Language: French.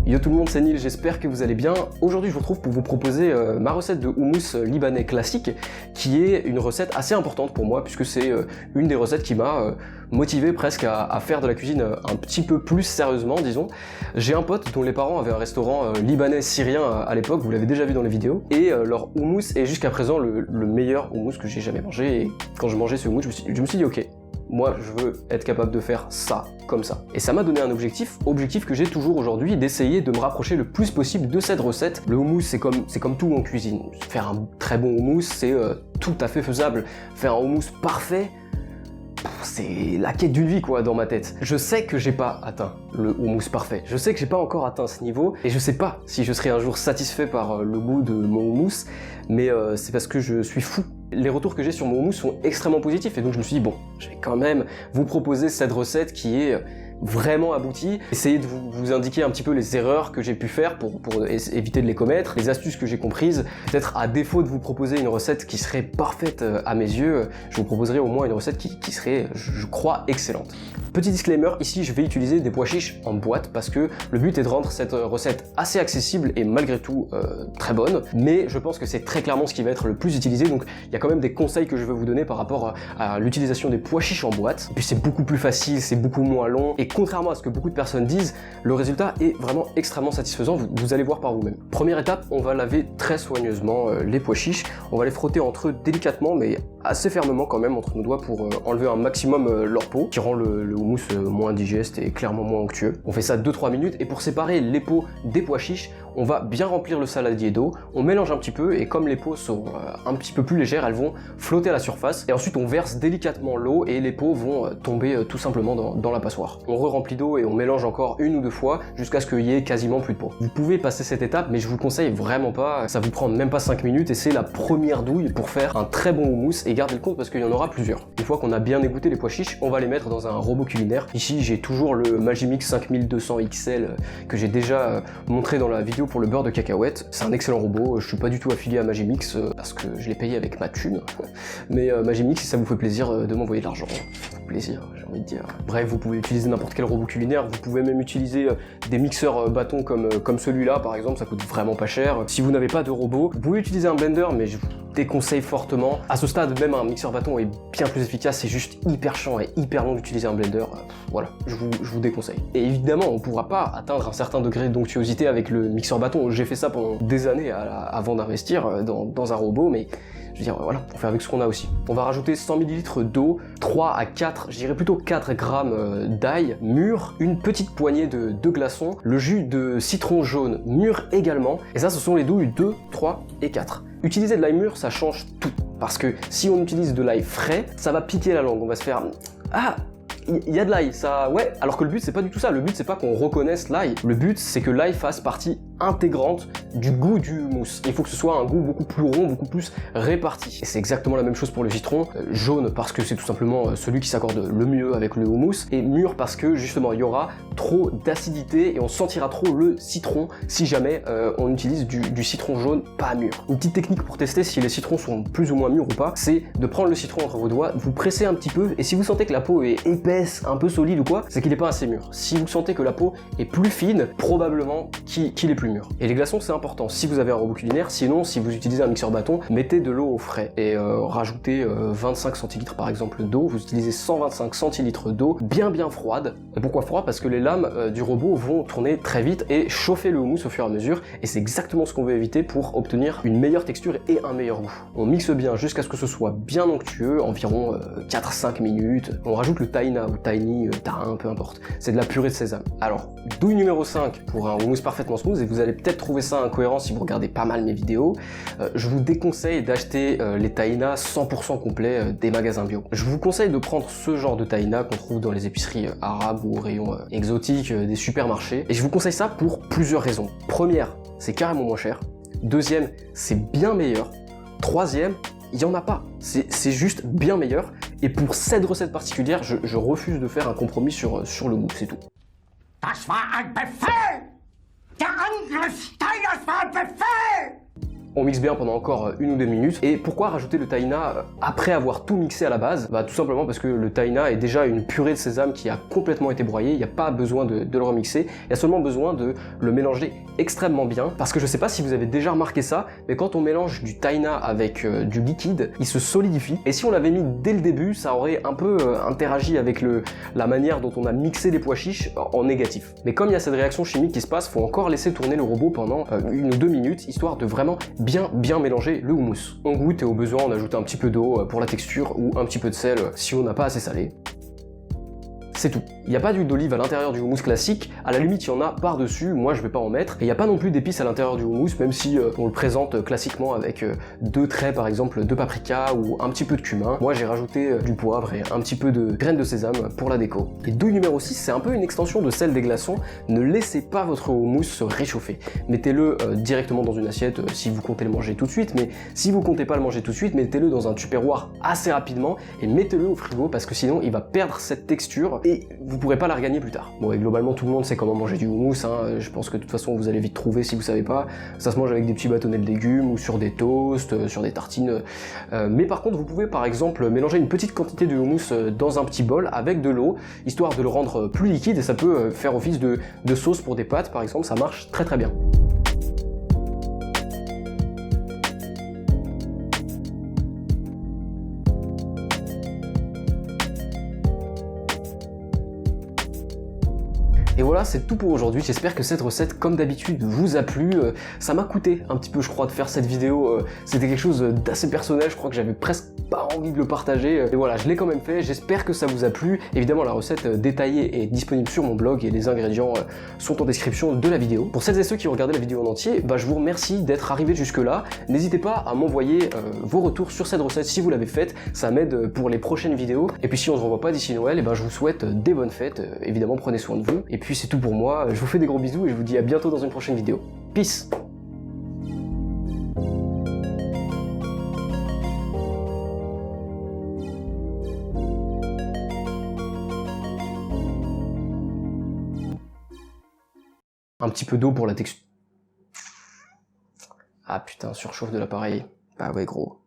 Yo tout le monde, c'est Nil, j'espère que vous allez bien. Aujourd'hui je vous retrouve pour vous proposer ma recette de houmous libanais classique, qui est une recette assez importante pour moi, puisque c'est une des recettes qui m'a motivé presque à faire de la cuisine un petit peu plus sérieusement, disons. J'ai un pote dont les parents avaient un restaurant libanais-syrien à l'époque, vous l'avez déjà vu dans les vidéos, et leur houmous est jusqu'à présent le meilleur houmous que j'ai jamais mangé, et quand je mangeais ce houmous, je me suis dit ok, moi je veux être capable de faire ça, comme ça. Et ça m'a donné un objectif que j'ai toujours aujourd'hui, d'essayer de me rapprocher le plus possible de cette recette. Le houmous c'est comme tout en cuisine. Faire un très bon houmous c'est tout à fait faisable. Faire un houmous parfait, c'est la quête d'une vie quoi dans ma tête. Je sais que j'ai pas atteint le houmous parfait, je sais que j'ai pas encore atteint ce niveau, et je sais pas si je serai un jour satisfait par le goût de mon houmous, mais c'est parce que je suis fou. Les retours que j'ai sur mon houmous sont extrêmement positifs, et donc je me suis dit bon, je vais quand même vous proposer cette recette qui est vraiment aboutie, essayer de vous indiquer un petit peu les erreurs que j'ai pu faire pour éviter de les commettre, les astuces que j'ai comprises. Peut-être à défaut de vous proposer une recette qui serait parfaite à mes yeux, je vous proposerai au moins une recette qui serait, je crois, excellente. Petit disclaimer, ici je vais utiliser des pois chiches en boîte parce que le but est de rendre cette recette assez accessible et malgré tout très bonne, mais je pense que c'est très clairement ce qui va être le plus utilisé, donc il y a quand même des conseils que je vais vous donner par rapport à l'utilisation des pois chiches en boîte. Et puis c'est beaucoup plus facile, c'est beaucoup moins long, et contrairement à ce que beaucoup de personnes disent, le résultat est vraiment extrêmement satisfaisant, vous allez voir par vous-même. Première étape, on va laver très soigneusement les pois chiches, on va les frotter entre eux délicatement mais assez fermement quand même entre nos doigts pour enlever un maximum leur peau, qui rend le houmous moins digeste et clairement moins onctueux. On fait ça 2-3 minutes, et pour séparer les peaux des pois chiches, on va bien remplir le saladier d'eau, on mélange un petit peu, et comme les peaux sont un petit peu plus légères, elles vont flotter à la surface, et ensuite on verse délicatement l'eau et les peaux vont tomber tout simplement dans la passoire. On re-remplit d'eau et on mélange encore une ou deux fois jusqu'à ce qu'il y ait quasiment plus de peau. Vous pouvez passer cette étape, mais je vous le conseille vraiment pas, ça vous prend même pas 5 minutes et c'est la première douille pour faire un très bon houmous, et gardez le compte parce qu'il y en aura plusieurs. Une fois qu'on a bien égoutté les pois chiches, on va les mettre dans un robot culinaire. Ici j'ai toujours le Magimix 5200 XL que j'ai déjà montré dans la vidéo pour le beurre de cacahuète. C'est un excellent robot, je suis pas du tout affilié à Magimix parce que je l'ai payé avec ma thune, mais Magimix, si ça vous fait plaisir de m'envoyer de l'argent, plaisir, j'ai envie de dire. Bref, vous pouvez utiliser n'importe quel robot culinaire, vous pouvez même utiliser des mixeurs bâtons comme celui-là par exemple, ça coûte vraiment pas cher. Si vous n'avez pas de robot, vous pouvez utiliser un blender, mais je vous déconseille fortement. À ce stade, même un mixeur bâton est bien plus efficace, c'est juste hyper chiant et hyper long d'utiliser un blender. Voilà, je vous déconseille. Et évidemment, on pourra pas atteindre un certain degré d'onctuosité avec le mixeur bâton. J'ai fait ça pendant des années avant d'investir dans un robot, mais je veux dire, voilà, on fait avec ce qu'on a aussi. On va rajouter 100 ml d'eau, 3 à 4, je dirais plutôt 4 grammes d'ail mûr, une petite poignée de glaçons, le jus de citron jaune mûr également, et ça ce sont les douilles 2, 3 et 4. Utiliser de l'ail mûr, ça change tout, parce que si on utilise de l'ail frais, ça va piquer la langue, on va se faire « Ah, il y a de l'ail, ça... ouais », alors que le but c'est pas du tout ça, le but c'est pas qu'on reconnaisse l'ail, le but c'est que l'ail fasse partie intégrante du goût du houmous. Il faut que ce soit un goût beaucoup plus rond, beaucoup plus réparti. Et c'est exactement la même chose pour le citron, jaune parce que c'est tout simplement celui qui s'accorde le mieux avec le houmous, et mûr parce que justement il y aura trop d'acidité et on sentira trop le citron si jamais on utilise du citron jaune pas mûr. Une petite technique pour tester si les citrons sont plus ou moins mûrs ou pas, c'est de prendre le citron entre vos doigts, vous pressez un petit peu, et si vous sentez que la peau est épaisse, un peu solide ou quoi, c'est qu'il n'est pas assez mûr. Si vous sentez que la peau est plus fine, probablement qu'il est plus mûr. Et les glaçons c'est important, si vous avez un robot culinaire, sinon si vous utilisez un mixeur bâton, mettez de l'eau au frais et rajoutez 25 centilitres par exemple d'eau, vous utilisez 125 centilitres d'eau bien froide. Et pourquoi froid? Parce que les lames du robot vont tourner très vite et chauffer le houmous au fur et à mesure, et c'est exactement ce qu'on veut éviter pour obtenir une meilleure texture et un meilleur goût. On mixe bien jusqu'à ce que ce soit bien onctueux, environ 4-5 minutes, on rajoute le tahina ou tahini, tahin, peu importe, c'est de la purée de sésame. Alors, douille numéro 5 pour un houmous parfaitement smooth, et vous allez peut-être trouver ça incohérent si vous regardez pas mal mes vidéos, je vous déconseille d'acheter les tahinas 100% complets des magasins bio. Je vous conseille de prendre ce genre de tahina qu'on trouve dans les épiceries arabes ou au rayon exotique des supermarchés, et je vous conseille ça pour plusieurs raisons. Première, c'est carrément moins cher. Deuxième, c'est bien meilleur. Troisième, il n'y en a pas, c'est juste bien meilleur, et pour cette recette particulière, je refuse de faire un compromis sur le goût, c'est tout. Das war ein Befehl! Der Angriff Steiners war ein Befehl! On mixe bien pendant encore 1 ou 2 minutes. Et pourquoi rajouter le tahina après avoir tout mixé à la base? Bah tout simplement parce que le tahina est déjà une purée de sésame qui a complètement été broyée, il n'y a pas besoin de le remixer, il y a seulement besoin de le mélanger extrêmement bien, parce que je sais pas si vous avez déjà remarqué ça, mais quand on mélange du tahina avec du liquide, il se solidifie, et si on l'avait mis dès le début, ça aurait un peu interagi avec la manière dont on a mixé les pois chiches en négatif. Mais comme il y a cette réaction chimique qui se passe, faut encore laisser tourner le robot pendant 1 ou 2 minutes, histoire de vraiment bien mélanger le houmous. On goûte et au besoin on ajoute un petit peu d'eau pour la texture ou un petit peu de sel si on n'a pas assez salé. C'est tout. Il n'y a pas d'huile d'olive à l'intérieur du houmous classique, à la limite il y en a par-dessus, moi je vais pas en mettre, et il n'y a pas non plus d'épices à l'intérieur du houmous, même si on le présente classiquement avec 2 traits par exemple de paprika ou un petit peu de cumin. Moi j'ai rajouté du poivre et un petit peu de graines de sésame pour la déco. Et douille numéro 6, c'est un peu une extension de celle des glaçons, ne laissez pas votre houmous se réchauffer. Mettez-le directement dans une assiette si vous comptez le manger tout de suite, mais si vous comptez pas le manger tout de suite, mettez-le dans un tupperware assez rapidement et mettez-le au frigo parce que sinon il va perdre cette texture et vous pourrez pas la regagner plus tard. Bon, et globalement tout le monde sait comment manger du houmous, hein. Je pense que de toute façon vous allez vite trouver si vous savez pas. Ça se mange avec des petits bâtonnets de légumes ou sur des toasts, sur des tartines. Mais par contre vous pouvez par exemple mélanger une petite quantité de houmous dans un petit bol avec de l'eau, histoire de le rendre plus liquide, et ça peut faire office de sauce pour des pâtes par exemple, ça marche très bien. Et voilà, c'est tout pour aujourd'hui. J'espère que cette recette, comme d'habitude, vous a plu. Ça m'a coûté un petit peu, je crois, de faire cette vidéo. C'était quelque chose d'assez personnel. Je crois que j'avais presque pas envie de le partager. Et voilà, je l'ai quand même fait. J'espère que ça vous a plu. Évidemment, la recette détaillée est disponible sur mon blog et les ingrédients sont en description de la vidéo. Pour celles et ceux qui ont regardé la vidéo en entier, bah, je vous remercie d'être arrivés jusque-là. N'hésitez pas à m'envoyer vos retours sur cette recette si vous l'avez faite. Ça m'aide pour les prochaines vidéos. Et puis si on se revoit pas d'ici Noël, et ben je vous souhaite des bonnes fêtes. Évidemment, prenez soin de vous. Et puis c'est tout pour moi, je vous fais des gros bisous et je vous dis à bientôt dans une prochaine vidéo. Peace! Un petit peu d'eau pour la texture. Ah putain, surchauffe de l'appareil. Bah ouais gros.